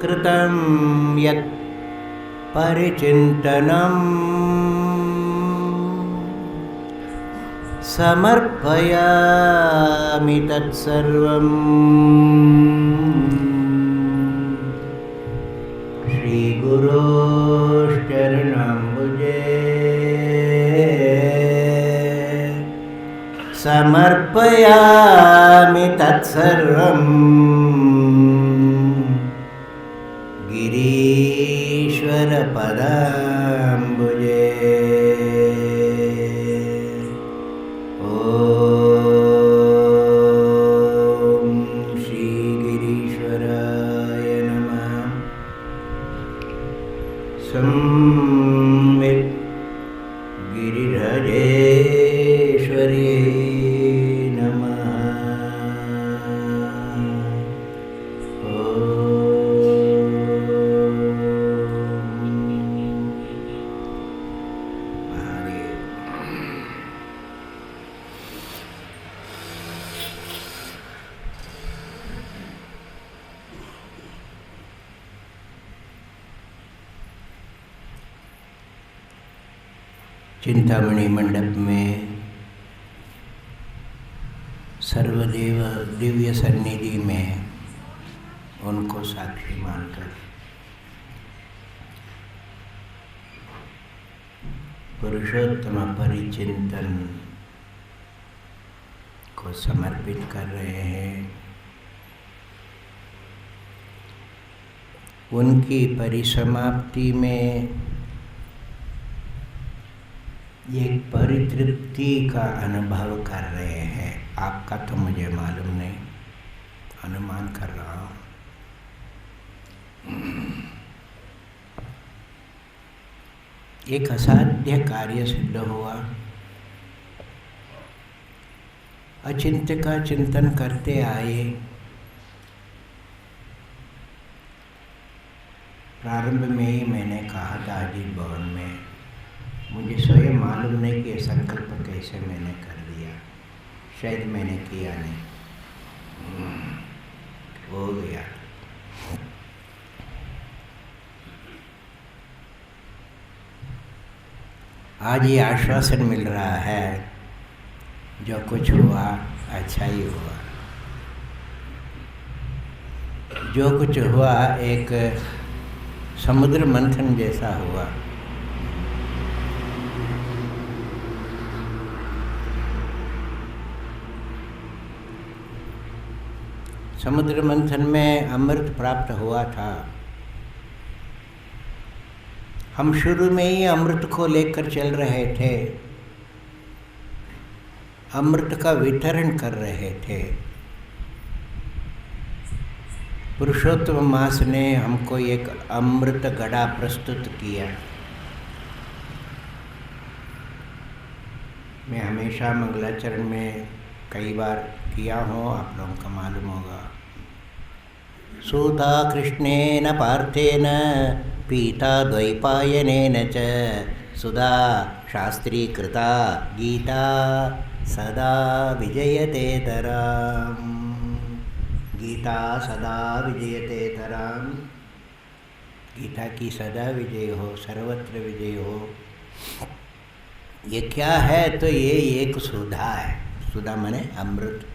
कृतं यत् परिचिन्तनम् समर्पयामि तत्सर्वम् श्रीगुरोश्चरणाम्बुजे समर्पयामि तत्सर्वम् गिरीश्वरपदाम्बुजे ॐ श्रीगिरीश्वराय नमः। संवित् गिरिराजेश्वरी चिंतामणि मंडप में सर्वदेव दिव्य सन्निधि में उनको साक्षी मानकर पुरुषोत्तम परिचिंतन को समर्पित कर रहे हैं। उनकी परिसमाप्ति में एक परितृप्ति का अनुभव कर रहे हैं। आपका तो मुझे मालूम नहीं, अनुमान कर रहा हूँ। एक असाध्य कार्य सिद्ध हुआ। अचिंत्य का चिंतन करते आए। प्रारंभ में ही मैंने कहा था अजीत भवन में, मुझे स्वयं मालूम नहीं कि संकल्प कैसे मैंने कर दिया। शायद मैंने किया नहीं, हो गया। आज ये आश्वासन मिल रहा है, जो कुछ हुआ अच्छा ही हुआ। जो कुछ हुआ एक समुद्र मंथन जैसा हुआ। समुद्र मंथन में अमृत प्राप्त हुआ था। हम शुरू में ही अमृत को लेकर चल रहे थे, अमृत का वितरण कर रहे थे। पुरुषोत्तम मास ने हमको एक अमृत घड़ा प्रस्तुत किया। मैं हमेशा मंगलाचरण में कई बार किया हूँ, आप लोगों को मालूम होगा। सूता कृष्णेन पार्थेन पीता द्वैपायनेन च सुधा शास्त्रीकृता गीता सदा विजयते तराम्। गीता सदा विजयते तराम्। गीता की सदा विजय हो, सर्वत्र विजय हो। ये क्या है? तो ये एक सुधा है। सुधा माने अमृत।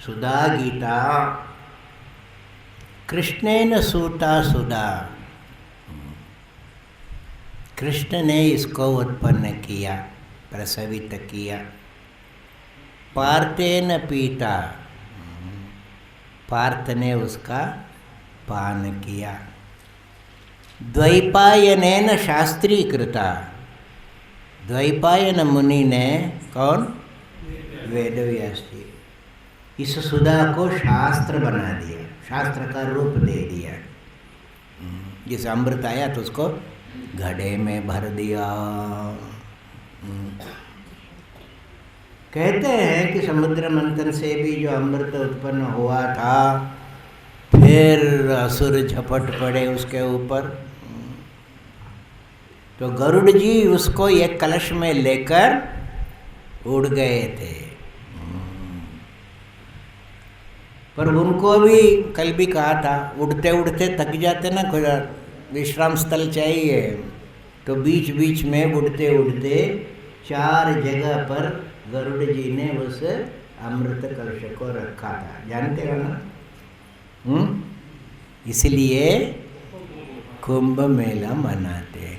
सुधा गीता कृष्णेन सूता सुधा। कृष्ण ने इसको उत्पन्न किया, प्रसवित किया। पार्थेन पीता, पार्थ ने उसका पान किया। द्वैपायनेन शास्त्रीकृता, द्वैपायन मुनि ने, कौन? वेदव्यास जी, इस सुधा को शास्त्र बना दिया, शास्त्र का रूप दे दिया। जिस अमृत आया तो उसको घड़े में भर दिया। कहते हैं कि समुद्र मंथन से भी जो अमृत उत्पन्न हुआ था, फिर असुर झपट पड़े उसके ऊपर, तो गरुड़ जी उसको एक कलश में लेकर उड़ गए थे। पर उनको भी कल भी कहा था, उड़ते उड़ते थक जाते ना, विश्राम स्थल चाहिए। तो बीच बीच में उड़ते उड़ते 4 जगह पर गरुड़ जी ने उस अमृत कलश को रखा था। जानते हो ना? इसलिए कुंभ मेला मनाते।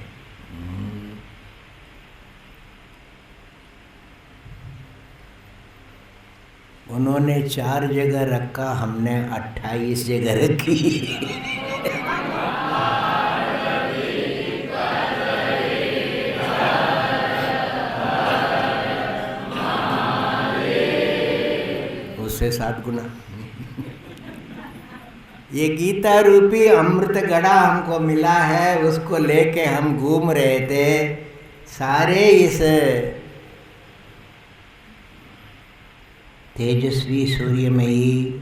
उन्होंने 4 जगह रखा, हमने 28 जगह रखी। उससे 7 गुना। ये गीता रूपी अमृत घड़ा हमको मिला है, उसको लेके हम घूम रहे थे। सारे इस तेजस्वी सूर्यमयी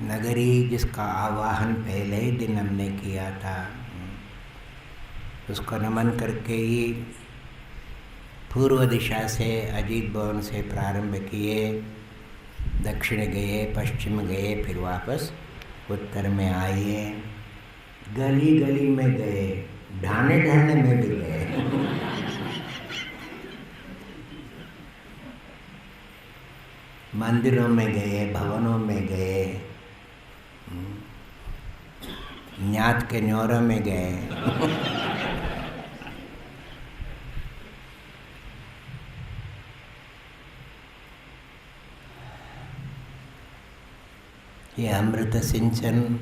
नगरी, जिसका आवाहन पहले ही दिन हमने किया था, उसको नमन करके ही पूर्व दिशा से अजीत भवन से प्रारंभ किए, दक्षिण गए, पश्चिम गए, फिर वापस उत्तर में आए। गली गली में गए, ढाने ढाने में भी गए। मंदिरों में गए, भवनों में गए, न्यात के न्योरों में गए। ये अमृत सिंचन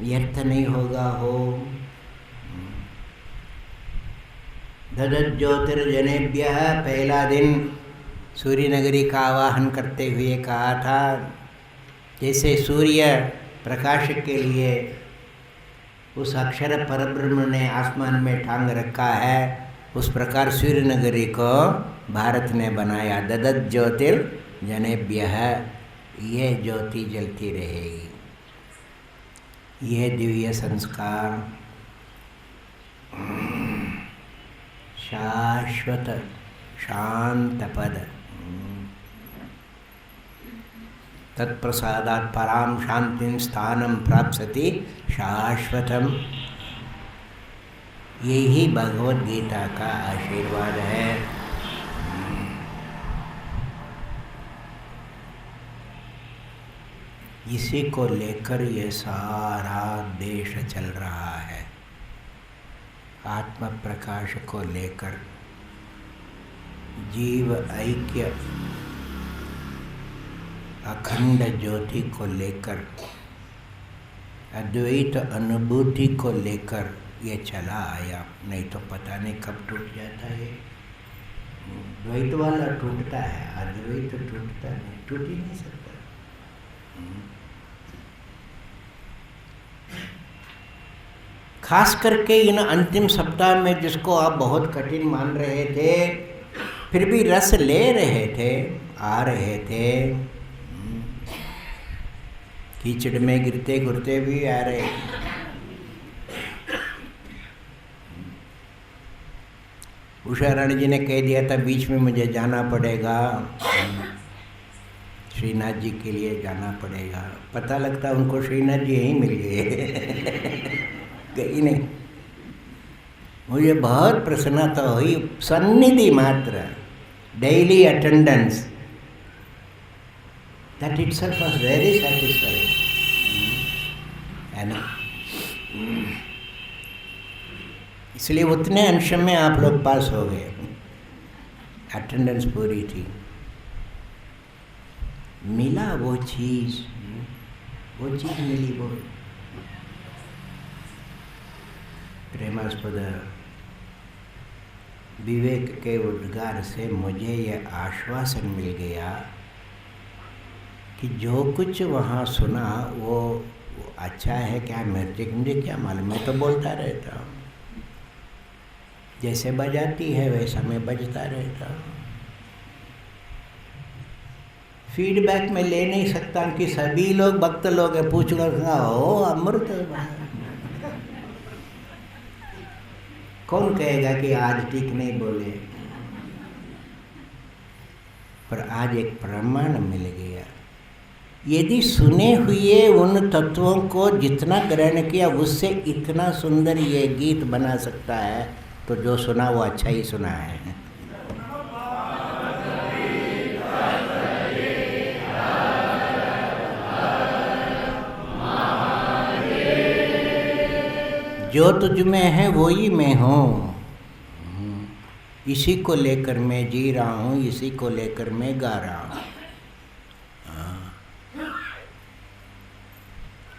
व्यर्थ नहीं होगा हो। ददत ज्योतिर्जनेभ्यः, पहला दिन सूर्य नगरी का आवाहन करते हुए कहा था, जैसे सूर्य प्रकाश के लिए उस अक्षर परब्रह्म ने आसमान में टांग रखा है, उस प्रकार सूर्य नगरी को भारत ने बनाया। ददत ज्योतिर्जनेभ्यः, यह ज्योति जलती रहेगी। यह दिव्य संस्कार शाश्वत शांत पद तत्प्रसादात् परां शांतिं स्थानं प्राप्स्यति शाश्वतम। यही भगवद गीता का आशीर्वाद है। इसी को लेकर ये सारा देश चल रहा है, आत्म प्रकाश को लेकर, जीव ऐक्य अखंड ज्योति को लेकर, अद्वैत अनुभूति को लेकर ये चला आया। नहीं तो पता नहीं कब टूट जाता है। द्वैत वाला टूटता है, अद्वैत टूटता नहीं, टूट ही नहीं सकता। खास करके इन अंतिम सप्ताह में जिसको आप बहुत कठिन मान रहे थे, फिर भी रस ले रहे थे, आ रहे थे, कीचड़ में गिरते गिरते भी आ रहे थे। उषा रानी जी ने कह दिया था बीच में मुझे जाना पड़ेगा, श्रीनाथ जी के लिए जाना पड़ेगा। पता लगता उनको श्रीनाथ जी यहीं मिल गए। कहीं नहीं। मुझे बहुत प्रसन्नता हुई, सन्निधि मात्र, daily attendance, that itself was very satisfying, है ना। इसलिए उतने अंश में आप लोग पास हो गए, अटेंडेंस पूरी थी। मिला वो चीज़ मिली, वो प्रेमास्पद विवेक के उद्गार से मुझे यह आश्वासन मिल गया कि जो कुछ वहाँ सुना वो अच्छा है क्या, मुझे क्या मालूम, मैं तो बोलता रहता हूँ, जैसे बजाती है वैसा मैं बजता रहता हूँ। फीडबैक में ले नहीं सकता कि सभी लोग भक्त लोग हैं, पूछ कर ओ अमृत। कौन कहेगा कि आज ठीक नहीं बोले, पर आज एक प्रमाण मिल गया। यदि सुने हुए उन तत्वों को जितना ग्रहण किया उससे इतना सुंदर ये गीत बना सकता है, तो जो सुना वो अच्छा ही सुना है। जो तुझ में है वो ही मैं हूँ, इसी को लेकर मैं जी रहा हूँ, इसी को लेकर मैं गा रहा हूँ।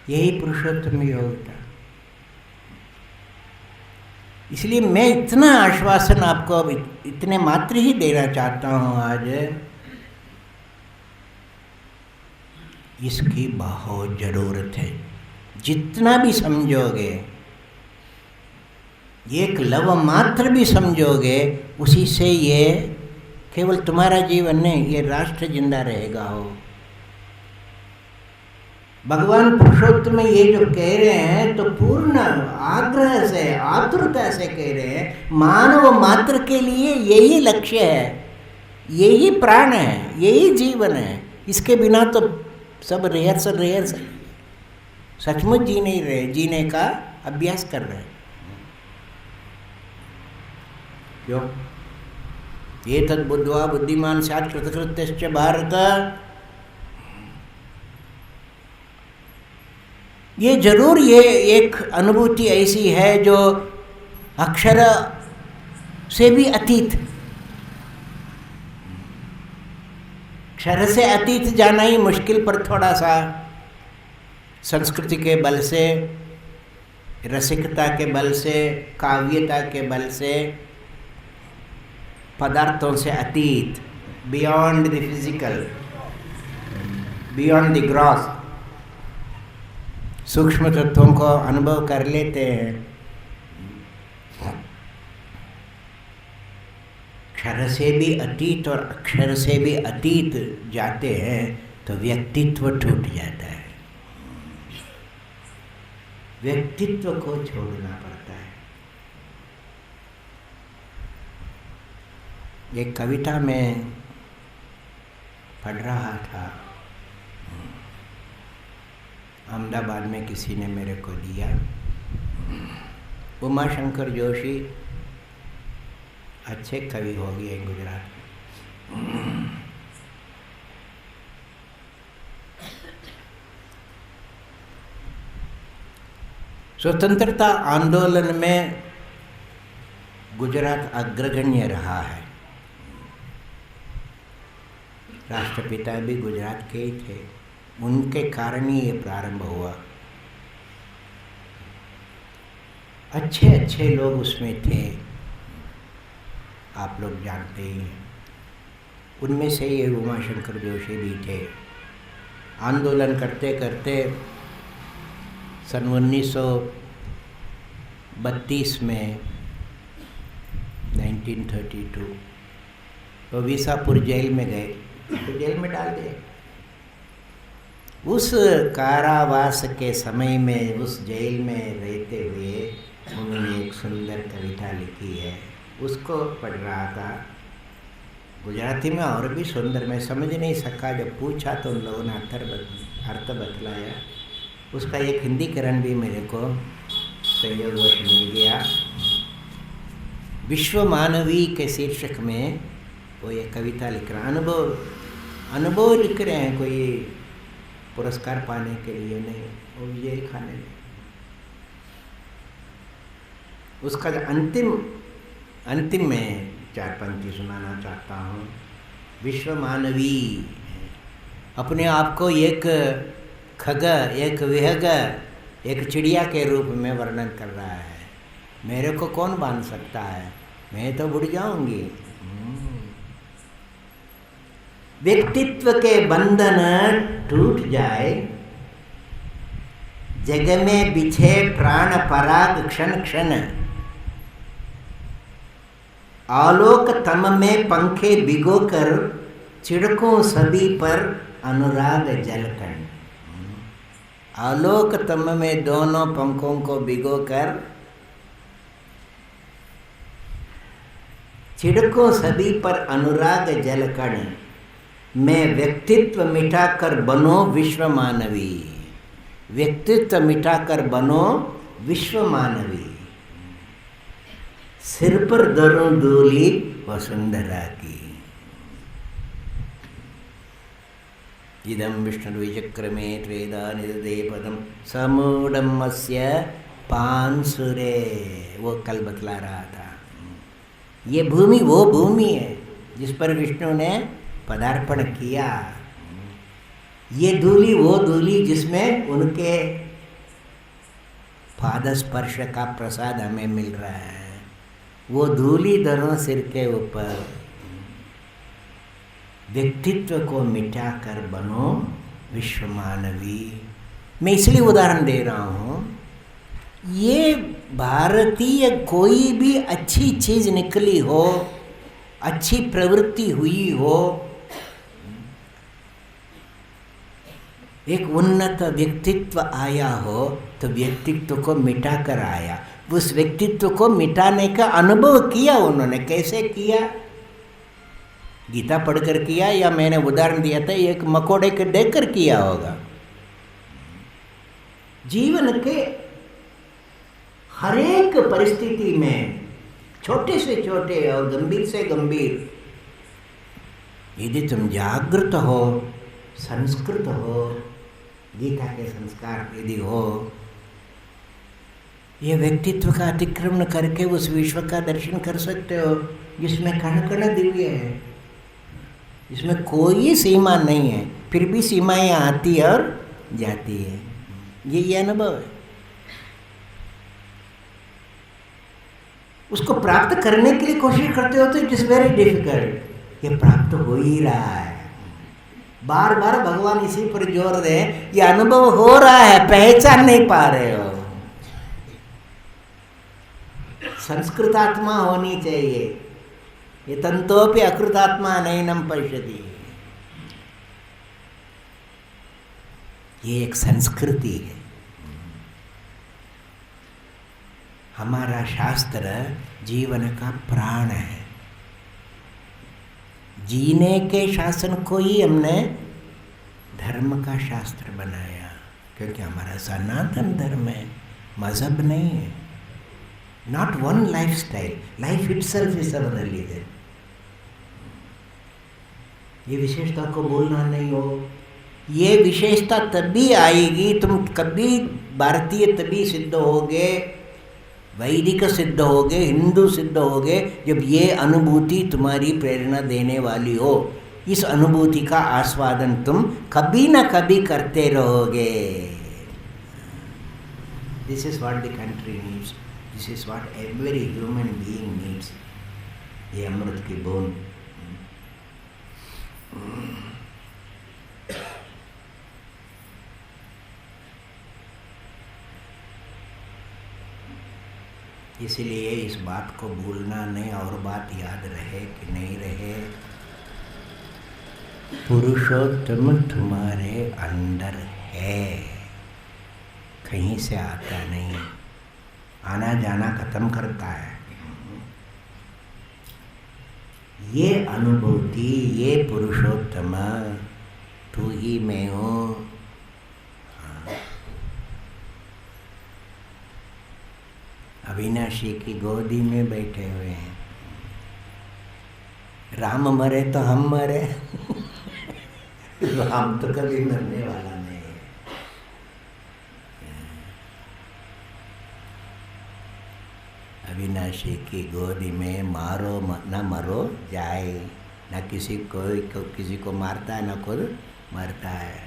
यही पुरुषोत्तम योग था। इसलिए मैं इतना आश्वासन आपको अब इतने मात्र ही देना चाहता हूँ आज। इसकी बहुत जरूरत है। जितना भी समझोगे, एक लव मात्र भी समझोगे, उसी से ये केवल तुम्हारा जीवन नहीं, ये राष्ट्र जिंदा रहेगा। हो भगवान पुरुषोत्तम ये जो कह रहे हैं तो पूर्ण आग्रह से, आतुरता से कह रहे हैं। मानव मात्र के लिए यही लक्ष्य है, यही प्राण है, यही जीवन है। इसके बिना तो सब रिहर्सल सचमुच जी नहीं रहे, जीने का अभ्यास कर रहे हैं। क्यों? ये तद्बुद्ध्वा बुद्धिमान स्यात् कृतकृत्यश्च भारत। ये जरूर ये एक अनुभूति ऐसी है जो अक्षर से भी अतीत, अक्षर से अतीत जाना ही मुश्किल, पर थोड़ा सा संस्कृति के बल से, रसिकता के बल से, काव्यता के बल से, पदार्थों से अतीत, beyond the physical, beyond the gross, सूक्ष्म तत्वों को अनुभव कर लेते हैं। अक्षर से भी अतीत और अक्षर से भी अतीत जाते हैं तो व्यक्तित्व टूट जाता है, व्यक्तित्व को छोड़ना पड़ता है। एक कविता में पढ़ रहा था, अहमदाबाद में किसी ने मेरे को दिया। उमाशंकर जोशी अच्छे कवि हो गए गुजरात में। स्वतंत्रता आंदोलन में गुजरात अग्रगण्य रहा है। राष्ट्रपिता भी गुजरात के ही थे, उनके कारण ही ये प्रारंभ हुआ। अच्छे अच्छे लोग उसमें थे, आप लोग जानते ही हैं। उनमें से ये उमाशंकर जोशी भी थे। आंदोलन करते करते सन 1932 में 1932 तो विसापुर जेल में गए, तो जेल में डाल दिए। उस कारावास के समय में, उस जेल में रहते हुए उन्होंने एक सुंदर कविता लिखी है, उसको पढ़ रहा था गुजराती में, और भी सुंदर। मैं समझ नहीं सका, जब पूछा तो उन लोगों ने अर्थ बतलाया। उसका एक हिंदीकरण भी मेरे को संयोगवश मिल गया। विश्व मानवी के शीर्षक में वो ये कविता लिख रहा, अनुभव लिख रहे हैं, कोई पुरस्कार पाने के लिए नहीं, वो जेल खाने में। उसका अंतिम में 4 पंक्ति सुनाना चाहता हूँ। विश्व मानवी अपने आप को एक खग, एक विहग, एक चिड़िया के रूप में वर्णन कर रहा है। मेरे को कौन बांध सकता है, मैं तो बुड़ जाऊंगी। व्यक्तित्व के बंधन टूट जाए, जग में बिछे प्राण पराग क्षण क्षण, आलोक तम में पंखे भिगोकर, छिड़कों सभी पर अनुराग जलकण। आलोक तम में दोनों पंखों को भिगोकर, छिड़कों सभी पर अनुराग जलकण, मैं व्यक्तित्व मिटाकर बनो विश्व मानवी। व्यक्तित्व मिटाकर बनो विश्व मानवी, सिर पर धरूं धूली वसुंधरा की। इदं विष्णुर्विचक्रमे त्वेदा निदधे पदम समूढ़म् अस्य पांसुरे। वो कल बतला रहा था। ये भूमि वो भूमि है जिस पर विष्णु ने पदार्पण किया। ये धूली वो धूली जिसमें उनके पाद स्पर्श का प्रसाद हमें मिल रहा है। वो धूली धरो सिर के ऊपर, व्यक्तित्व को मिटाकर बनो विश्व मानवी। मैं इसलिए उदाहरण दे रहा हूँ, ये भारतीय कोई भी अच्छी चीज़ निकली हो, अच्छी प्रवृत्ति हुई हो, एक उन्नत व्यक्तित्व आया हो, तो व्यक्तित्व को मिटाकर आया। उस व्यक्तित्व को मिटाने का अनुभव किया उन्होंने। कैसे किया? गीता पढ़कर किया, या मैंने उदाहरण दिया था एक मकोड़े के देकर किया होगा। जीवन के हर एक परिस्थिति में, छोटे से छोटे और गंभीर से गंभीर, यदि तुम जागृत हो, संस्कृत हो, गीता के संस्कार यदि हो, ये व्यक्तित्व का अतिक्रमण करके उस विश्व का दर्शन कर सकते हो जिसमें कण कण दिव्य है, इसमें कोई सीमा नहीं है, फिर भी सीमाएं आती है और जाती है। ये अनुभव है। उसको प्राप्त करने के लिए कोशिश करते हो तो इट इज वेरी डिफिकल्ट। ये प्राप्त हो ही रहा है। बार बार भगवान इसी पर जोर दे, ये अनुभव हो रहा है, पहचान नहीं पा रहे हो। संस्कृतात्मा होनी चाहिए। ये तंतोपि अकृतात्मा नैनम पश्यति। ये एक संस्कृति है। हमारा शास्त्र जीवन का प्राण है। जीने के शासन को ही हमने धर्म का शास्त्र बनाया। क्योंकि हमारा सनातन धर्म है, मजहब नहीं है। Not one life style, life itself is our religion. ये विशेषता को भूलना नहीं हो। ये विशेषता तभी आएगी, तुम कभी भारतीय तभी सिद्ध होगे, वैदिक सिद्ध होगे, हिंदू सिद्ध होगे, जब ये अनुभूति तुम्हारी प्रेरणा देने वाली हो। इस अनुभूति का आस्वादन तुम कभी ना कभी करते रहोगे। This is what the country needs, this is what every human being needs. ये अमृत की बूंद। इसलिए इस बात को भूलना नहीं, और बात याद रहे कि नहीं रहे, पुरुषोत्तम तुम्हारे अंदर है, कहीं से आता नहीं, आना जाना खत्म करता है। ये अनुभूति, ये पुरुषोत्तम तू ही मैं हूँ। अविनाशी की गोदी में बैठे हुए हैं। राम मरे तो हम मरे। राम तो कभी मरने वाला नहीं है। अविनाशी की गोदी में मारो न मरो जाए, न किसी को मारता है, न खुद मरता है।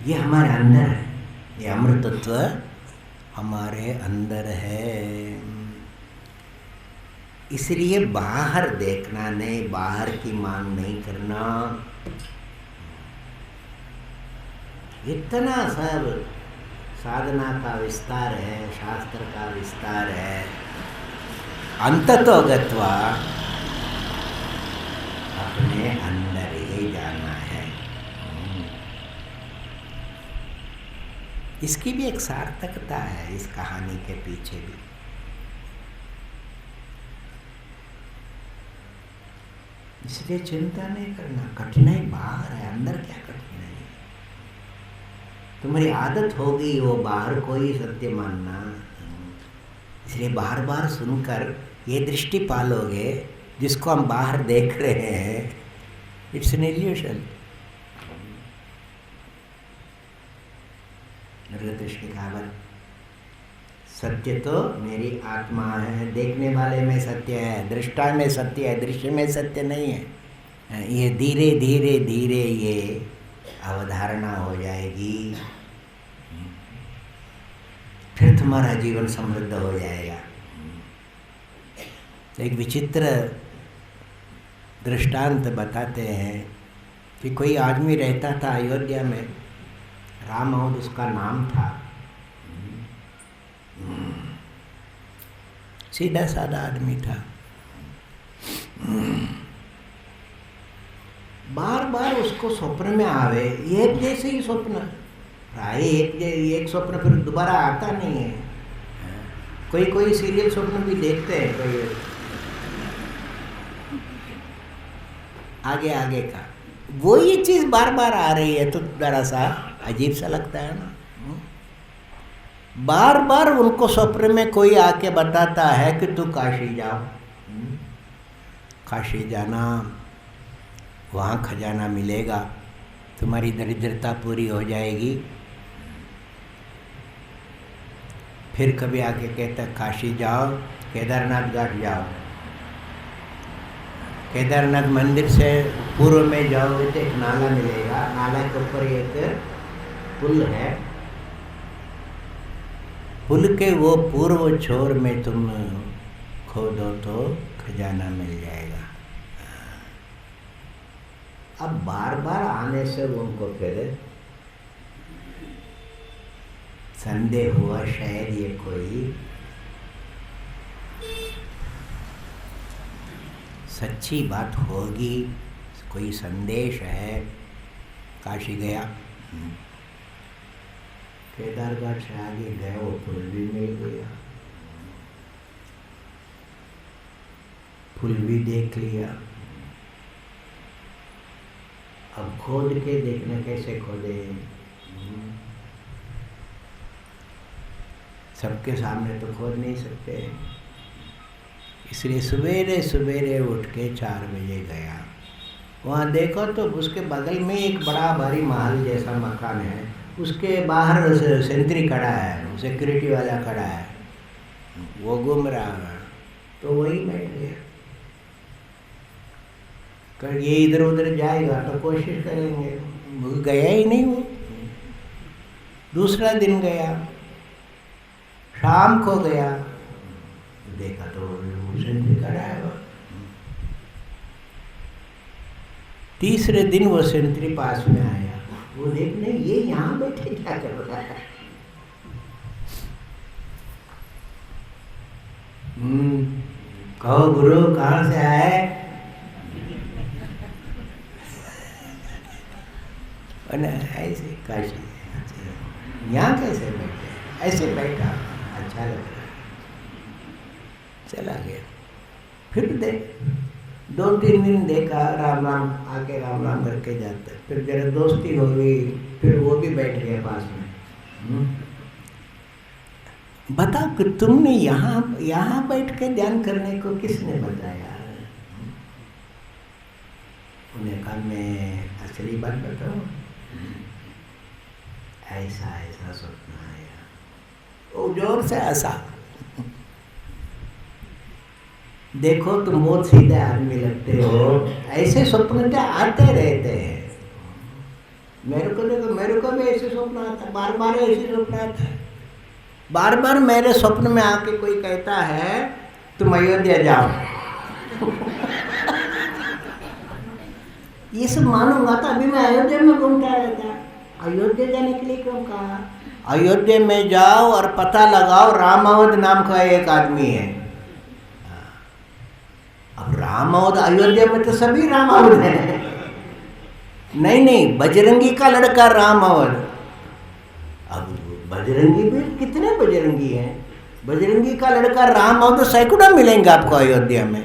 ये हमारे अंदर है, ये अमृतत्व हमारे अंदर है। इसलिए बाहर देखना नहीं, बाहर की मांग नहीं करना। इतना सब साधना का विस्तार है, शास्त्र का विस्तार है। अंततो गत्वा अपने अंदर ही जाना है। इसकी भी एक सार्थकता है, इस कहानी के पीछे भी। इसलिए चिंता नहीं करना, कठिनाई बाहर है, अंदर क्या कठिनाई है। तुम्हारी आदत होगी वो बाहर को ही सत्य मानना, इसलिए बार बार सुनकर ये दृष्टि पालोगे, जिसको हम बाहर देख रहे हैं, इट्स एन इल्यूशन। निर्गतुष की कहावत, सत्य तो मेरी आत्मा है, देखने वाले में सत्य है, दृष्टा में सत्य है, दृश्य में सत्य नहीं है। ये धीरे धीरे धीरे ये अवधारणा हो जाएगी, फिर तुम्हारा जीवन समृद्ध हो जाएगा। एक विचित्र दृष्टांत बताते हैं कि कोई आदमी रहता था अयोध्या में, राम और उसका नाम था। सीधा साधा आदमी था। बार बार उसको स्वप्न में आवे, एक जैसे ही स्वप्न, प्राय एक स्वप्न फिर दोबारा आता नहीं है। कोई कोई सीरियल स्वप्न भी देखते हैं, कोई आगे आगे का, वो ये चीज़ बार बार आ रही है, तो जरा सा अजीब सा लगता है ना। बार बार उनको स्वप्न में कोई आके बताता है कि तू काशी जाओ, काशी जाना, वहाँ खजाना मिलेगा, तुम्हारी दरिद्रता पूरी हो जाएगी। फिर कभी आके कहता काशी जाओ, केदारनाथ घाट जाओ, केदारनाथ मंदिर से पूर्व में जाओगे तो एक नाला मिलेगा, नाला के ऊपर एक पुल है, पुल के वो पूर्व छोर में तुम खोदो तो खजाना मिल जाएगा। अब बार बार आने से उनको फिर संदेह हुआ, शायद ये कोई सच्ची बात होगी, कोई संदेश है। काशी गया, केदारघाट से आगे गया, वो पुल भी मिल गया, पुल भी देख लिया। अब खोद के देखना, कैसे खोदे, सबके सामने तो खोज नहीं सकते, इसलिए सवेरे सवेरे उठ के 4 बजे गया। वहाँ देखो तो उसके बगल में एक बड़ा भारी महल जैसा मकान है, उसके बाहर सेंट्री खड़ा है, सिक्योरिटी वाला खड़ा है, वो घूम रहा है, तो वही बैठ गया। कर ये इधर उधर जाएगा तो कोशिश करेंगे, वो गया ही नहीं। वो दूसरा दिन गया, शाम को गया, देखा तो सेंट्री खड़ा है। वो तीसरे दिन वो सेंट्री पास में आया, वो देखने ये यहाँ बैठे क्या कर रहा है। कहो गुरु कहाँ से आए? ऐसे काशी, यहाँ कैसे बैठे? ऐसे बैठा, अच्छा लग रहा, चला गया। फिर 2-3 दिन देखा, राम राम आके राम राम करके जाता है। फिर जरा दोस्ती हो गई, फिर वो भी बैठ गया पास में। बताओ कि तुमने यहाँ बैठ के ध्यान करने को किसने बताया? उन्हें कहा मैं असली बात बताऊं, ऐसा सपना आया। वो जोर से हंसा। देखो तुम बहुत सीधे आदमी लगते हो, ऐसे स्वप्न क्या आते रहते हैं। मेरे को देखो, मेरे को भी ऐसे स्वप्न आता है, बार बार ऐसे स्वप्न आता है। बार बार मेरे स्वप्न में आके कोई कहता है तुम अयोध्या जाओ। ये सब मानूंगा तो अभी मैं अयोध्या में घूमता रहता। अयोध्या जाने के लिए क्यों कहा? अयोध्या में जाओ और पता लगाओ, रामावत नाम का एक आदमी है। अब रामावत, अयोध्या में तो सभी रामावत है। नहीं, बजरंगी का लड़का रामावत। अब बजरंगी भी कितने बजरंगी हैं? बजरंगी का लड़का रामावत तो सैकड़ों मिलेंगे आपको अयोध्या में।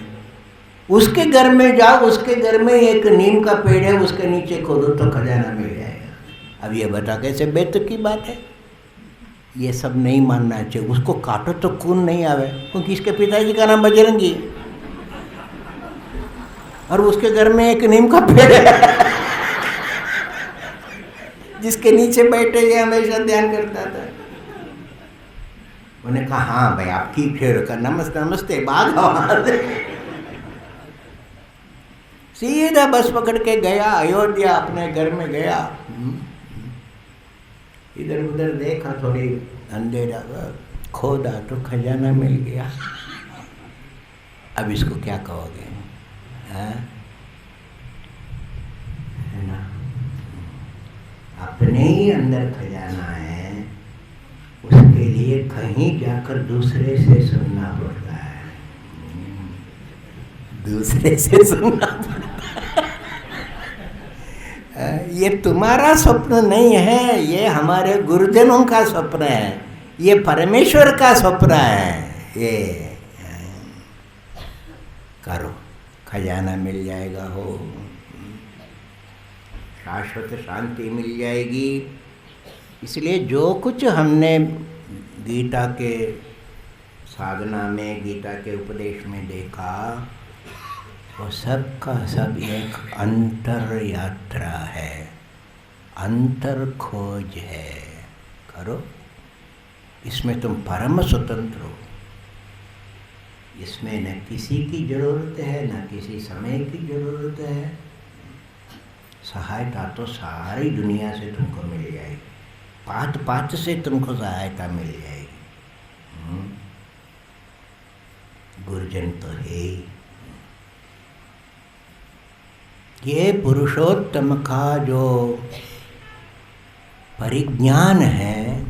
उसके घर में जाओ, उसके घर में एक नीम का पेड़ है, उसके नीचे खोदो तो खजाना मिल जाएगा। अब ये बता कैसे बेत की बात है? ये सब नहीं मानना चाहिए। उसको काटो तो खून नहीं आवे, क्योंकि इसके पिताजी का नाम बजरंगी और उसके घर में एक नीम का पेड़ है जिसके नीचे बैठे ये हमेशा ध्यान करता था। उन्हें कहा हाँ भाई आप ठीक है, नमस्ते नमस्ते, भाग। सीधा बस पकड़ के गया अयोध्या, अपने घर में गया। इधर उधर देखा, थोड़ी अंधेरा, खोदा तो खजाना मिल गया। अब इसको क्या कहोगे? है ना, अपने ही अंदर खजाना है, उसके लिए कहीं जाकर दूसरे से सुनना पड़ता है, दूसरे से सुनना पड़ता है। ये तुम्हारा स्वप्न नहीं है, ये हमारे गुरुजनों का स्वप्न है, ये परमेश्वर का स्वप्न है। ये करो, खजाना मिल जाएगा, हो शाश्वत शांति मिल जाएगी। इसलिए जो कुछ हमने गीता के साधना में, गीता के उपदेश में देखा, वो सब का सब एक अंतर यात्रा है, अंतर खोज है। करो, इसमें तुम परम स्वतंत्र हो। इसमें न किसी की जरूरत है, न किसी समय की जरूरत है। सहायता तो सारी दुनिया से तुमको मिल जाएगी, पात पात से तुमको सहायता मिल जाएगी। गुरुजन तो है ही। ये पुरुषोत्तम का जो परिज्ञान है,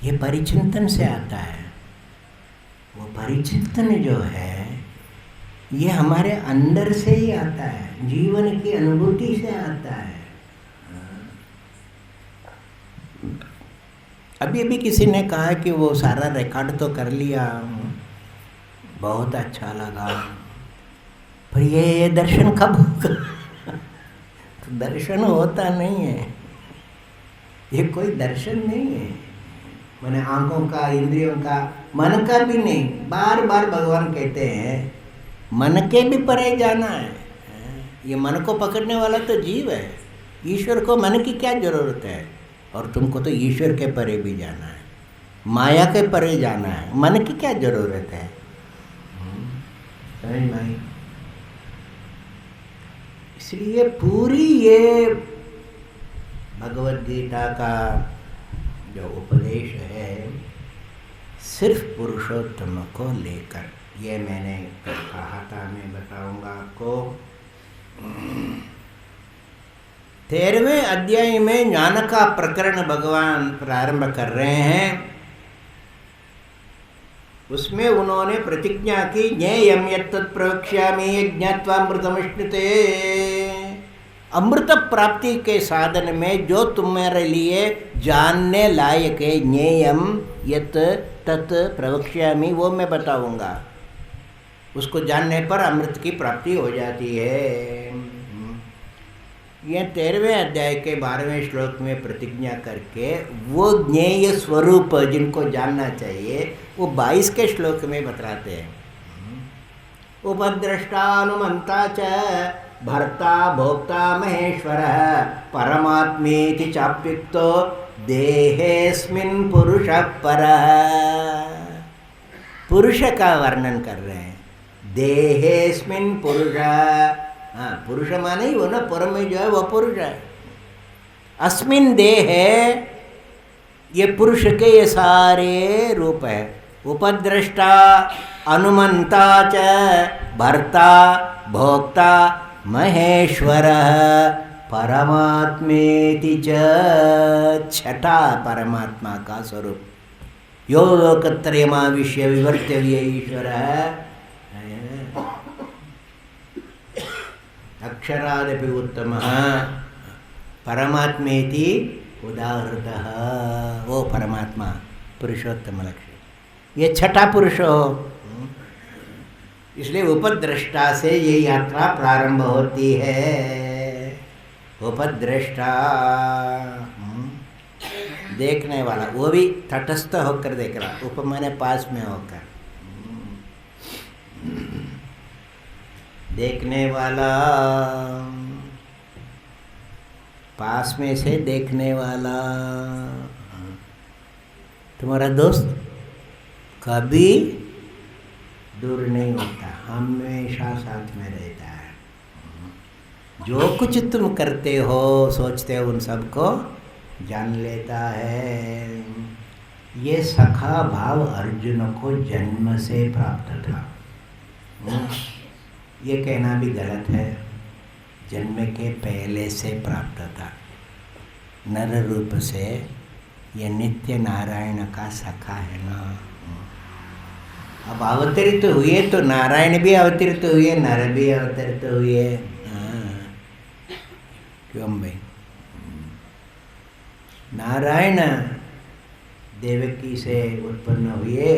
ये परिचिंतन से आता है। वो परिचिंतन जो है ये हमारे अंदर से ही आता है, जीवन की अनुभूति से आता है। अभी अभी किसी ने कहा कि वो सारा रिकॉर्ड तो कर लिया, बहुत अच्छा लगा, पर ये दर्शन कब होगा? तो दर्शन होता नहीं है, ये कोई दर्शन नहीं है। मैंने आंखों का, इंद्रियों का, मन का भी नहीं। बार बार भगवान कहते हैं मन के भी परे जाना है। ये मन को पकड़ने वाला तो जीव है, ईश्वर को मन की क्या जरूरत है। और तुमको तो ईश्वर के परे भी जाना है, माया के परे जाना है, मन की क्या जरूरत है। समझ में आई? इसलिए पूरी ये भगवद गीता का जो उपदेश है सिर्फ पुरुषोत्तम को लेकर, ये मैंने कहा था, मैं बताऊंगा आपको। 13वें अध्याय में ज्ञान का प्रकरण भगवान प्रारंभ कर रहे हैं। उसमें उन्होंने प्रतिज्ञा की, ज्ञेयं यत्तत् प्रवक्ष्यामि ज्ञात्वा अमृतमश्नुते। अमृत प्राप्ति के साधन में जो तुम्हारे लिए जानने लायक है, ज्ञेयं यत् तत् प्रवक्ष्यामि, वो मैं बताऊंगा। उसको जानने पर अमृत की प्राप्ति हो जाती है। ये 13वें अध्याय के 12वें श्लोक में प्रतिज्ञा करके वो ज्ञेय स्वरूप जिनको जानना चाहिए वो 22 के श्लोक में बतलाते हैं। उपद्रष्टानुमंता च भर्ता भोक्ता महेश्वरः परमात्मेति चाप्युक्तो देहेस्मिन् पुरुषः परः। पुरुष का वर्णन कर रहे हैं, देहेस्मिन् पुरुषः। हाँ, पुरुष माने ही वो ना, परम में जो है वो पुरुष है। अस्मिन देह है, ये पुरुष के ये सारे रूप है। उपद्रष्टा अनुमंता च भर्ता भोक्ता महेश्वरः परमात्मेति च। छठा परमात्मा का स्वरूप। यो लोकत्रयमाविश्य विवर्तव्य ईश्वरः अक्षरादपि उत्तमः परमात्मेति उदाहृतः। वो परमात्मा पुरुषोत्तम लक्ष्य, ये छठा पुरुष हो। इसलिए उपद्रष्टा से ये यात्रा प्रारंभ होती है। उपद्रष्टा देखने वाला, वो भी तटस्थ होकर देख रहा, उप माने पास में होकर देखने वाला, पास में से देखने वाला। तुम्हारा दोस्त कभी दूर नहीं होता, हमेशा साथ में रहता है। जो कुछ तुम करते हो सोचते हो उन सबको जान लेता है। ये सखा भाव अर्जुन को जन्म से प्राप्त था। ये कहना भी गलत है, जन्म के पहले से प्राप्त था। नर रूप से ये नित्य नारायण का सखा है ना। अब अवतरित हुए तो नारायण भी अवतरित हुए, नर भी अवतरित हुए। क्यों भाई? नारायण देवकी से उत्पन्न हुए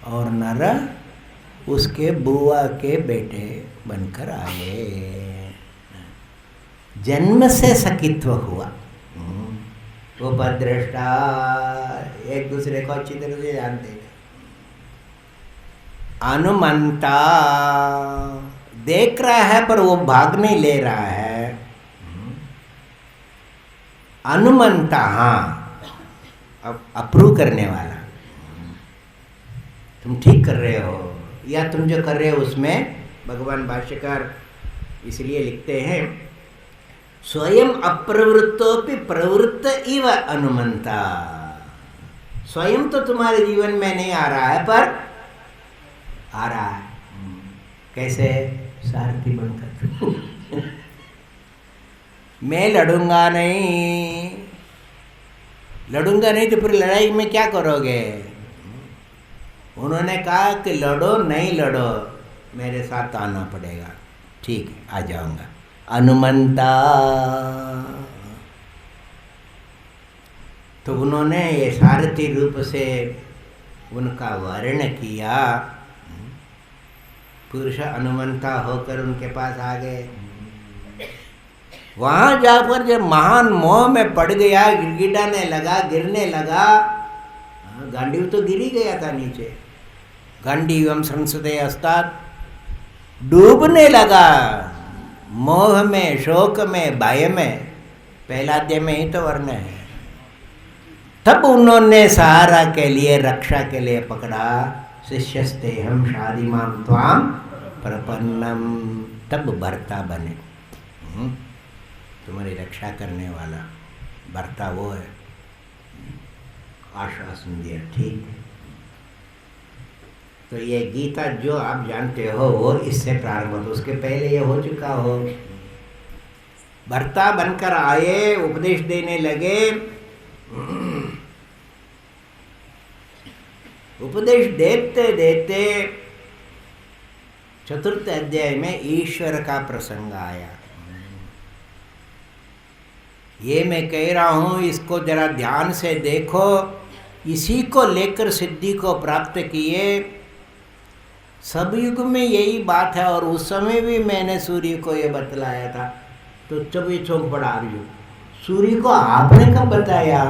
और नर उसके बुआ के बेटे बनकर आए। जन्म से सखित्व हुआ। उपद्रष्टा एक दूसरे को अच्छी तरह से जानते हैं। अनुमंता देख रहा है पर वो भाग नहीं ले रहा है। अनुमंता, हाँ, अब अप्रूव करने वाला। तुम ठीक कर रहे हो या तुम जो कर रहे हो उसमें भगवान भाष्यकार इसलिए लिखते हैं, स्वयं अप्रवृत्तोपि प्रवृत्त इव अनुमंता। स्वयं तो तुम्हारे जीवन में नहीं आ रहा है पर आ रहा है। कैसे? सारथी बनकर। मैं लड़ूंगा नहीं, लड़ूंगा नहीं तो फिर लड़ाई में क्या करोगे? उन्होंने कहा कि लड़ो नहीं लड़ो, मेरे साथ आना पड़ेगा। ठीक है, आ जाऊंगा। अनुमंता। तो उन्होंने ये सारथी रूप से उनका वर्ण किया। पुरुष अनुमंता होकर उनके पास आ गए। वहाँ जाकर जब महान मोह में पड़ गया, गिड़गिड़ाने लगा, गिरने लगा, गांडीव तो गिर ही गया था नीचे। गांडीवम संसदे अस्तात्, डूबने लगा मोह में, शोक में, भय में। पहला अध्याय में ही तो वर्णन है। तब उन्होंने सहारा के लिए, रक्षा के लिए पकड़ा, शिष्यस्ते हम शादिमाम त्वाम प्रपन्नम। तब भर्ता बने, तुम्हारी रक्षा करने वाला भर्ता वो है। आश्वासन दिया, ठीक। तो ये गीता जो आप जानते हो वो इससे प्रारंभ होता, उसके पहले ये हो चुका हो। भर्ता बनकर आए, उपदेश देने लगे। उपदेश देते देते चतुर्थ अध्याय में ईश्वर का प्रसंग आया। ये मैं कह रहा हूँ, इसको जरा ध्यान से देखो। इसी को लेकर सिद्धि को प्राप्त किए। सब युग में यही बात है, और उस समय भी मैंने सूर्य को ये बतलाया था। तो जब ये चौंक पड़ा अर्जुन, सूर्य को आपने कब बताया?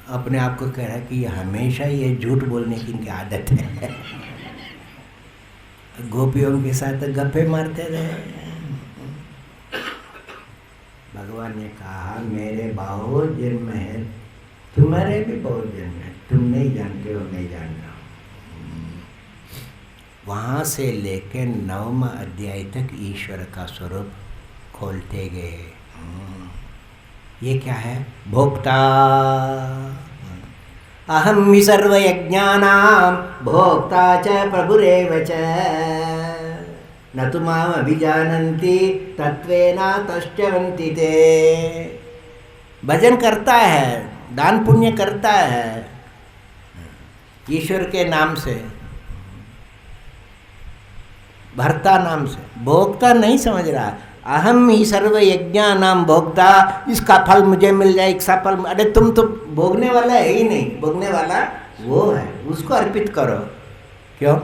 अपने आप को कह रहा है कि ये हमेशा ये झूठ बोलने की इनकी आदत है। गोपियों के साथ गप्पे मारते रहे। भगवान ने कहा मेरे बहुत जन्म है, तुम्हारे भी बहुत जन्म है, तुम नहीं जानते हो, मैं जानता हूँ। वहाँ से लेकर 9वां अध्याय तक ईश्वर का स्वरूप खोलते गए। ये क्या है? भोक्ता। अहम हि सर्वयज्ञानां भोक्ता च प्रभुरेव च, न तु माम अभिजानन्ति तत्वेन तश्चवन्ति ते। भजन करता है, दान पुण्य करता है ईश्वर के नाम से, भर्ता नाम से। भोक्ता नहीं समझ रहा। अहम ही सर्व यज्ञानाम भोक्ता, इसका फल मुझे मिल जाए, इसका फल। अरे तुम तो भोगने वाला है ही नहीं, भोगने वाला वो है, उसको अर्पित करो। क्यों?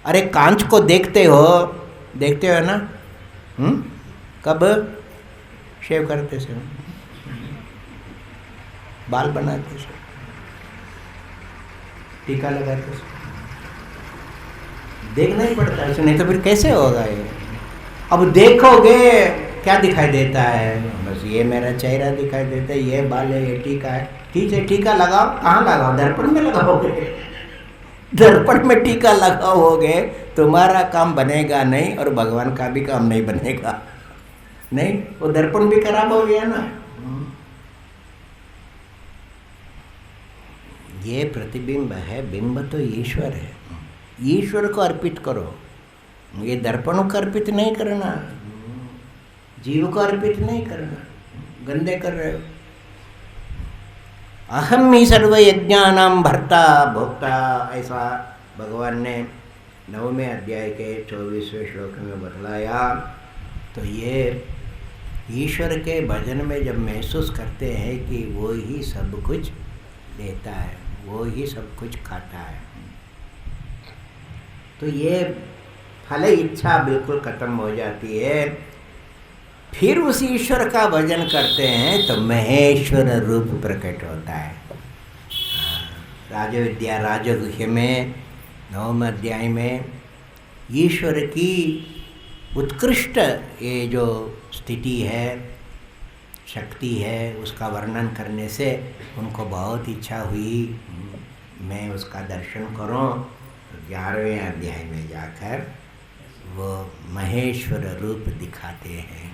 अरे कांच को देखते हो ना? कब शेव करते से, बाल बनाते से, टीका लगाते से, देखना ही पड़ता है, नहीं तो फिर कैसे होगा ये? अब देखोगे क्या दिखाई देता है? बस ये मेरा चेहरा दिखाई देता है, ये बाल है, ये टीका है। ठीक है, टीका लगाओ। कहाँ लगाओ? दर्पण में लगाओगे। दर्पण में टीका लगाओगे, तुम्हारा काम बनेगा नहीं, और भगवान का भी काम नहीं बनेगा। नहीं, वो दर्पण भी खराब हो गया ना। ये प्रतिबिंब है, बिंब तो ईश्वर है। ईश्वर को अर्पित करो। ये दर्पणों को अर्पित नहीं करना, जीव को अर्पित नहीं करना, गंदे कर रहे हो। अहम ही सर्व यज्ञानाम भर्ता भोक्ता, ऐसा भगवान ने 9वें अध्याय के 24वें श्लोक में बतलाया। तो ये ईश्वर के भजन में जब महसूस करते हैं कि वो ही सब कुछ देता है, वो ही सब कुछ खाता है, तो ये फल इच्छा बिल्कुल खत्म हो जाती है। फिर उस ईश्वर का भजन करते हैं तो महेश्वर रूप प्रकट होता है। राजविद्या राजगुह्य में 9वें अध्याय में ईश्वर की उत्कृष्ट ये जो स्थिति है, शक्ति है, उसका वर्णन करने से उनको बहुत इच्छा हुई मैं उसका दर्शन करूं। 11वें अध्याय में जाकर वो महेश्वर रूप दिखाते हैं।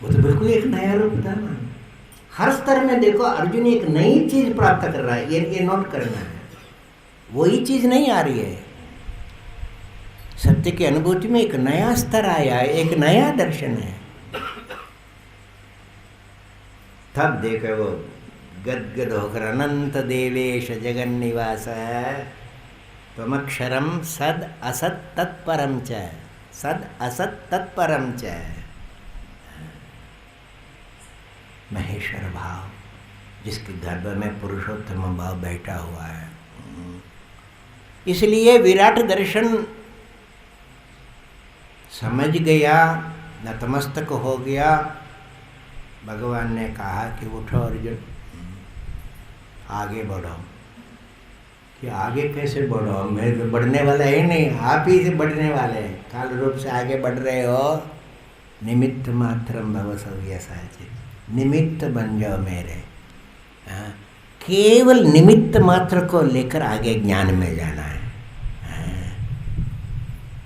वो तो बिल्कुल एक नया रूप था ना। हर स्तर में देखो अर्जुन एक नई चीज प्राप्त कर रहा है, ये नोट करना है। वही चीज नहीं आ रही है। सत्य की अनुभूति में एक नया स्तर आया है, एक नया दर्शन है। तब देखो वो गदगद होकर अनंत देवेश जगन्निवास त्वमक्षरम सद असत तत्परम च, सद असत तत्परम च। महेश्वर भाव, जिसके गर्भ में पुरुषोत्तम भाव बैठा हुआ है। इसलिए विराट दर्शन समझ गया, नतमस्तक हो गया। भगवान ने कहा कि उठो अर्जुन, आगे बढ़ो। कि आगे कैसे बढ़ो, मैं तो बढ़ने वाला है नहीं, आप ही से बढ़ने वाले हैं। काल रूप से आगे बढ़ रहे हो। निमित्त मात्रम भव सव्यसाची, निमित्त बन जाओ मेरे। हाँ, केवल निमित्त मात्र को लेकर आगे ज्ञान में जाना है।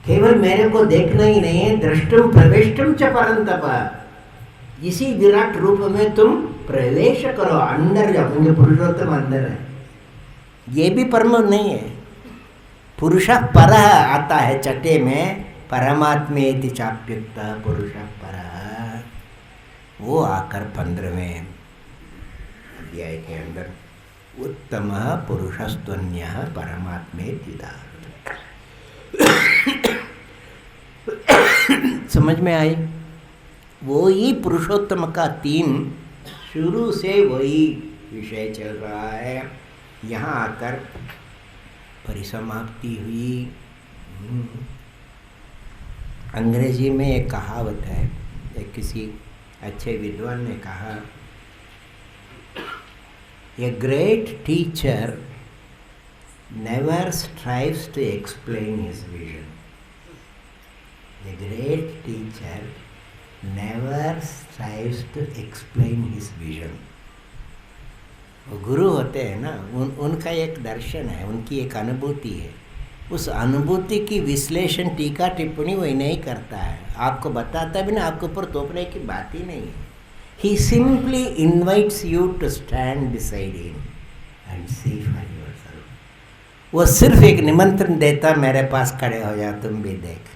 केवल मेरे को देखना ही नहीं है, दृष्टुम प्रवेष्टुम च परंतप। इसी विराट रूप में तुम प्रवेश करो, अंदर जाओ, क्योंकि पुरुषोत्तम अंदर है। ये भी परम नहीं है। पुरुष परः आता है चटे में, परमात्मेति चाप्युक्त पुरुष परः। वो आकर 15वें अध्याय के अंदर उत्तम पुरुषस्त्वन्यः परमात्मेति। समझ में आई? वो ही पुरुषोत्तम का थीम, शुरू से वही विषय चल रहा है। यहाँ आकर परिसमाप्ति हुई। अंग्रेजी में एक कहावत है, एक किसी अच्छे विद्वान ने कहा, a great teacher never strives to explain his vision. A great teacher never strives to explain his vision. वो गुरु होते हैं ना, उनका एक दर्शन है, उनकी एक अनुभूति है। उस अनुभूति की विश्लेषण, टीका टिप्पणी वही नहीं करता है, आपको बताता भी ना, आपके ऊपर तोपने की बात ही नहीं है। He simply invites you to stand beside him and see for yourself. वो सिर्फ एक निमंत्रण देता, मेरे पास खड़े हो जाओ, तुम भी देख।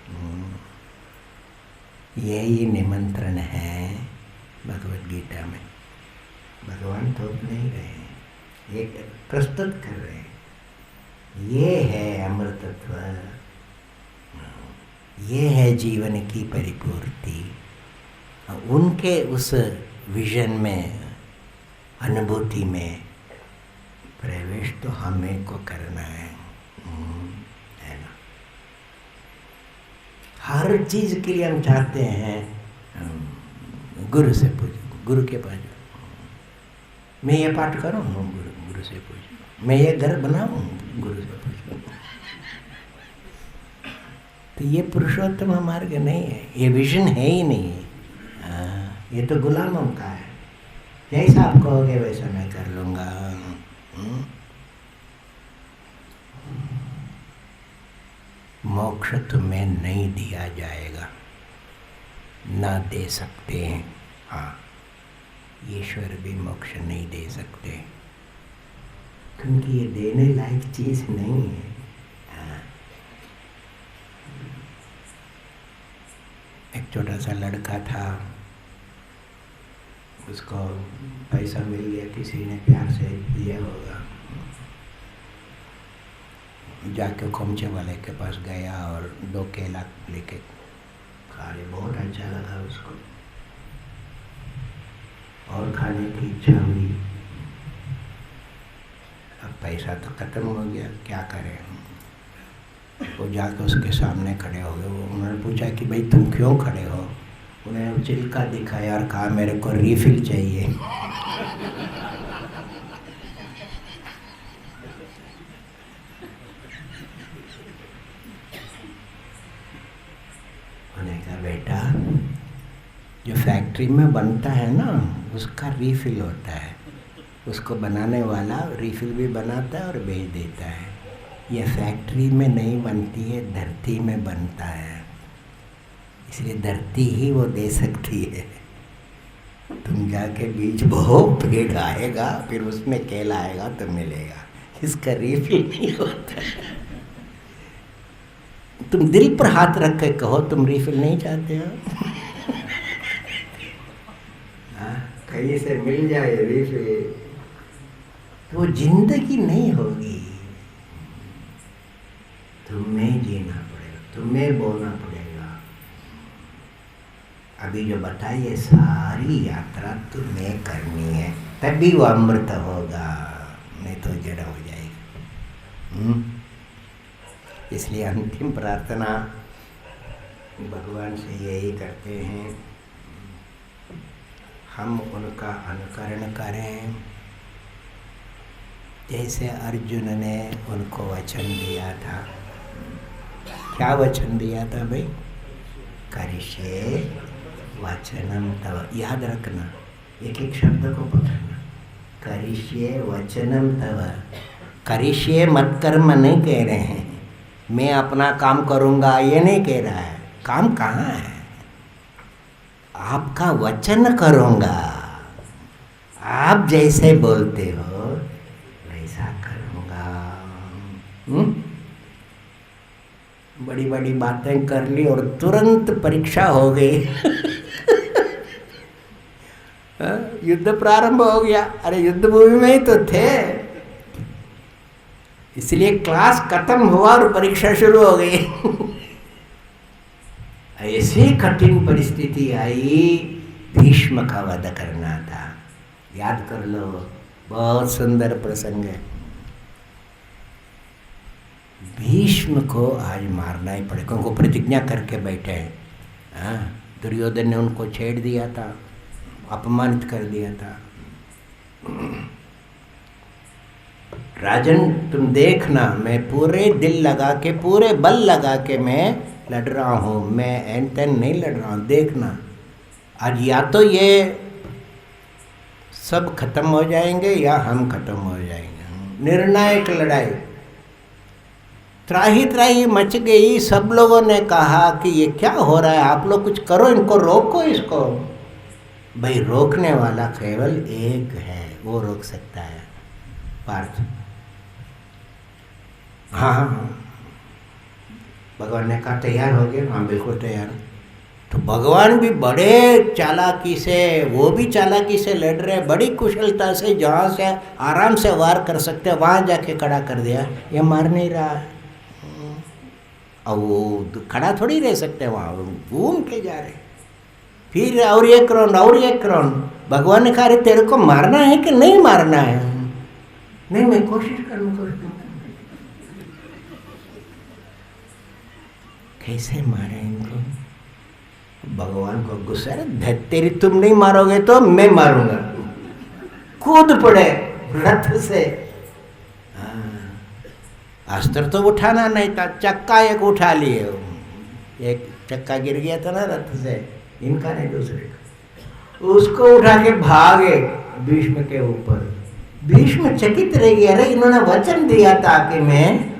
यही निमंत्रण है भगवद गीता में। भगवान थोप नहीं रहे हैं, ये प्रस्तुत कर रहे हैं। ये है अमृतत्व, ये है जीवन की परिपूर्ति। उनके उस विजन में, अनुभूति में प्रवेश तो हमें को करना है ना। हर चीज के लिए हम चाहते हैं गुरु से पूछो, गुरु के पास। मैं ये पाठ करूँ, गुरु से पूछो। मैं ये घर बनाऊँ, गुरु से पूछो। तो ये पुरुषोत्तम मार्ग नहीं है, ये विजन है ही नहीं है। ये तो गुलामों का है। जैसा आप कहोगे वैसा मैं कर लूँगा। मोक्ष तुम्हें नहीं दिया जाएगा, ना दे सकते हैं। हाँ, ईश्वर भी मोक्ष नहीं दे सकते, क्योंकि ये देने लायक चीज नहीं है। एक छोटा सा लड़का था, उसको पैसा मिल गया, किसी ने प्यार से दिया होगा। जाके खोमचे वाले के पास गया और 2 केला लेके खा लिया। बहुत अच्छा लगा उसको और खाने की इच्छा हुई। अब पैसा तो खत्म हो गया, क्या करें। वो जाकर उसके सामने खड़े हो गए। उन्होंने पूछा कि भाई तुम क्यों खड़े हो? उन्हें चिल्का दिखाया और कहा मेरे को रिफिल चाहिए। उन्होंने कहा बेटा, जो फैक्ट्री में बनता है ना, उसका रीफिल होता है। उसको बनाने वाला रीफिल भी बनाता है और बेच देता है। ये फैक्ट्री में नहीं बनती है, धरती में बनता है, इसलिए धरती ही वो दे सकती है। तुम जाके बीज बो, पेड़ आएगा, फिर उसमें केला आएगा तो मिलेगा। इसका रीफिल नहीं होता है। तुम दिल पर हाथ रख के कहो तुम रीफिल नहीं चाहते हो। कहीं से मिल जाए रीफिल तो जिंदगी नहीं होगी। तुम्हें जीना पड़ेगा, तुम्हें बोलना पड़ेगा। अभी जो बताइए सारी यात्रा तुम्हें करनी है, तभी वो अमृत होगा, नहीं तो जड़ हो जाएगी। इसलिए अंतिम प्रार्थना भगवान से यही करते हैं, हम उनका अनुकरण करें, जैसे अर्जुन ने उनको वचन दिया था। क्या वचन दिया था भाई? करिष्ये वचनम तव। याद रखना, एक एक शब्द को पकड़ना। करिष्ये वचनम तव। करिष्ये मत कर्म नहीं कह रहे हैं, मैं अपना काम करूँगा ये नहीं कह रहा है। काम कहाँ है? आपका वचन करूँगा, आप जैसे बोलते हो वैसा करूँगा। बड़ी बड़ी बातें कर ली और तुरंत परीक्षा हो गई। युद्ध प्रारंभ हो गया। अरे युद्ध भूमि में ही तो थे, इसलिए क्लास खत्म हुआ और परीक्षा शुरू हो गई। ऐसी कठिन परिस्थिति आई, भीष्म का वध करना था। याद कर लो, बहुत सुंदर प्रसंग है। भीष्म को आज मारना ही पड़ेगा, उनको प्रतिज्ञा करके बैठे हैं। हाँ, दुर्योधन ने उनको छेड़ दिया था, अपमानित कर दिया था। राजन तुम देखना, मैं पूरे दिल लगा के, पूरे बल लगा के मैं लड़ रहा हूँ, मैं एन तेन नहीं लड़ रहा हूँ। देखना आज या तो ये सब खत्म हो जाएंगे या हम खत्म हो जाएंगे। निर्णायक लड़ाई, त्राही त्राही मच गई। सब लोगों ने कहा कि ये क्या हो रहा है, आप लोग कुछ करो, इनको रोको इसको। भाई रोकने वाला केवल एक है, वो रोक सकता है, पार्थ। हाँ, भगवान ने कहा तैयार हो गए? हाँ बिल्कुल तैयार। तो भगवान भी बड़े चालाकी से, वो भी चालाकी से लड़ रहे, बड़ी कुशलता से, जहाँ से आराम से वार कर सकते वहाँ जाके खड़ा कर दिया। ये मार नहीं रहा, अब वो खड़ा थोड़ी रह सकते वहाँ, घूम के जा रहे। फिर और एक राउंड, और एक राउंड। भगवान ने कहा अरे तेरे को मारना है कि नहीं मारना है? नहीं, मैं कोशिश करूँगा। कैसे मारे इनको? भगवान को गुस्सा, तेरी तुम नहीं मारोगे तो मैं मारूंगा। कूद पड़े रथ से। अस्त्र तो उठाना नहीं था, चक्का एक उठा लिए। एक चक्का गिर गया था ना रथ से, इनका नहीं दूसरे का, उसको उठा के भागे भीष्म के ऊपर। भीष्म चकित रह गया, अरे इन्होंने वचन दिया था कि मैं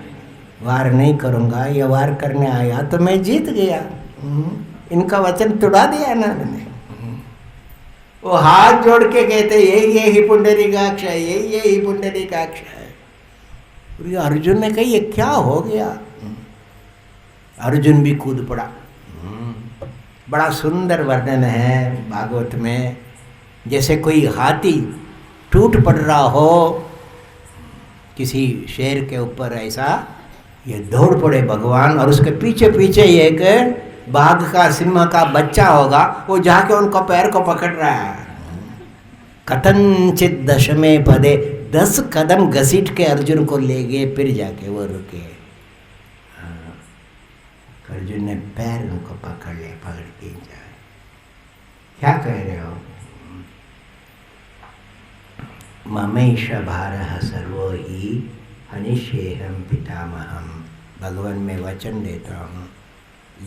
वार नहीं करूंगा, ये वार करने आया तो मैं जीत गया। इनका वचन तोड़ा दिया ना मैंने। वो हाथ जोड़ के कहते यही पुंडरीकाक्ष है, यही पुंडरीकाक्ष है। और अर्जुन ने कहा ये क्या हो गया? अर्जुन भी कूद पड़ा। बड़ा सुंदर वर्णन है भागवत में, जैसे कोई हाथी टूट पड़ रहा हो किसी शेर के ऊपर, ऐसा ये दौड़ पड़े भगवान, और उसके पीछे पीछे एक बाघ का, सिंह का बच्चा होगा, वो जाके उनको पैर को पकड़ रहा है। कथनचित दशमे पदे, 10 कदम घसीट के अर्जुन को ले गए, फिर जाके वो रुके। अर्जुन ने पैर उनको पकड़ ले, पकड़ के जाए। क्या कह रहे हो? ममेश भारः सर्वो हि हनिष्येहं पितामहम्। भगवान मैं वचन देता हूँ,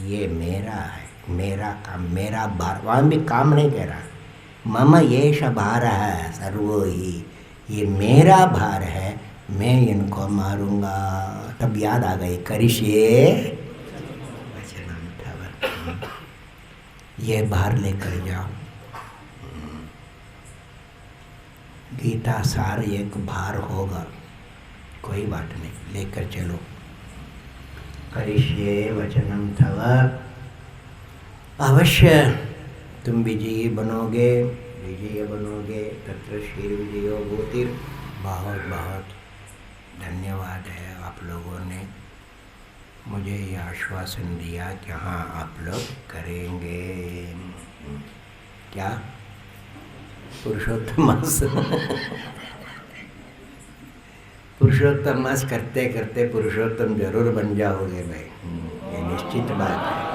ये मेरा है, मेरा काम, मेरा भार। वहाँ भी काम नहीं कह रहा, मम येष भारः सर्वो हि, ये मेरा भार है, मैं इनको मारूंगा। तब याद आ गई, करिष्ये वचनम तव, ये भार लेकर जाओ। गीता सार एक भार होगा, कोई बात नहीं, लेकर चलो। करिष्ये वचनम तव, अवश्य तुम विजयी बनोगे, विजय बनोगे। तत्र शीर विजयो भूतिर। बहुत बहुत धन्यवाद है, आप लोगों ने मुझे ये आश्वासन दिया कि हाँ आप लोग करेंगे। क्या पुरुषोत्तम मास पुरुषोत्तम मास करते करते पुरुषोत्तम जरूर बन जाओगे भाई, ये निश्चित बात है।